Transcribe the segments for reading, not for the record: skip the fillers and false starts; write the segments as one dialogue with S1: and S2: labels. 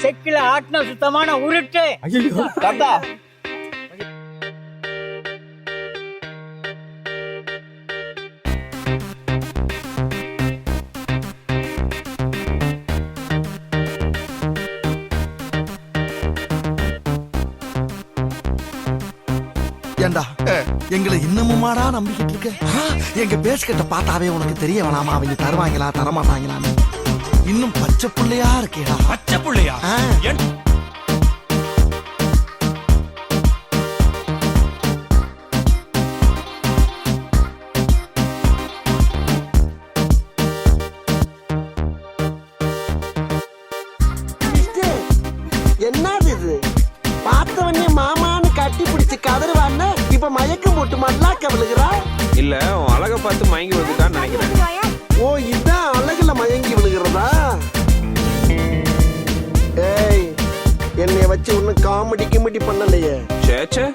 S1: செக்கில ஆட்டின சுத்தமான உருட்டு.
S2: ஐயோ தாத்தா,
S3: ஏண்டா எங்களை இன்னமுமாடா நம்பிக்கிட்டு இருக்க? எங்க பேஸ்கட்ட பார்த்தாவே உனக்கு தெரிய வேணாமா அவங்க தருவாங்களா தரமாட்டாங்களான்னு? இன்னும் பச்சை புள்ளையா இருக்கேடா.
S2: பச்சை புள்ளையா?
S4: என்னது இது? பார்த்தவனே மாமான்னு கட்டி பிடிச்சு கதறுவான்னு இப்ப மயக்கம் போட்டு மல்லாக்க விழுகிறா.
S5: இல்ல உன் அழகை பார்த்து மயங்கி விழுந்துட்டான்னு நினைக்கிறேன்.
S4: ஓ, இதான் அழகுல மயங்கி விழுகிறதா? ஏய், என்னைய வச்சு ஒன்னும் காமெடி கிமெடி பண்ணலையே.
S5: சேச்சே,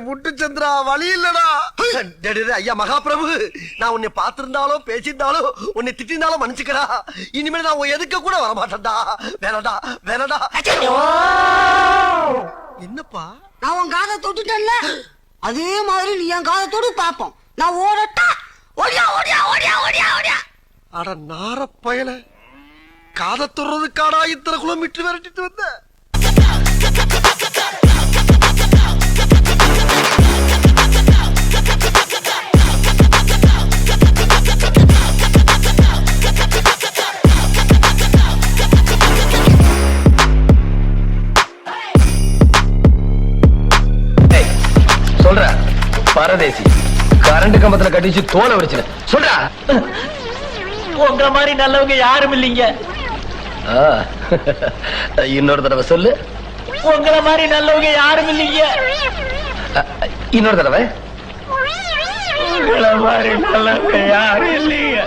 S4: முட்டுச்சந்திரா, வழி இல்லடா. ஐயா மகாபிரபு, நான் உன்னை பார்த்திருந்தாலோ பேசியிருந்தாலோ உன்னை திட்டிருந்தாலும் மன்னிச்சுக்கடா. இனிமேல் நான் உன் எதுக்க கூட வரமாட்டேன்டா. வேணடா வேணடா. என்னப்பா?
S6: நான் உன் காதை தொட்டுட்டேன்ல, அதே மாதிரி நீ என் காதை தொடு பாப்போம். நான் ஓடட்டா? ஓடியா ஓடியா ஓடியா ஓடியா ஓடியா.
S4: அட நார பயல, காதை தொடுறதுக்காடா இத்தனை கிலோமீட்டர் விரட்டிட்டு வந்த?
S7: சொல்ற பரதேசி, கரண்ட் கம்பத்துல கட்டிச்சு தோலை வரிச்சு சொல்றா.
S1: உங்க மாதிரி நல்லவங்க யாரும் இல்லைங்க.
S7: இன்னொரு தடவை சொல்லு.
S1: உங்கள மாதிரி நல்லவங்க யாரும் இல்லைங்க.
S7: இன்னொரு தடவை.
S1: உங்கள மாதிரி நல்லவங்க யாரும் இல்லைங்க.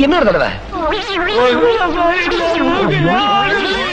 S7: இன்னொரு தடவை.
S1: உங்கள மாதிரி நல்லவங்க யாரும் இல்லைங்க.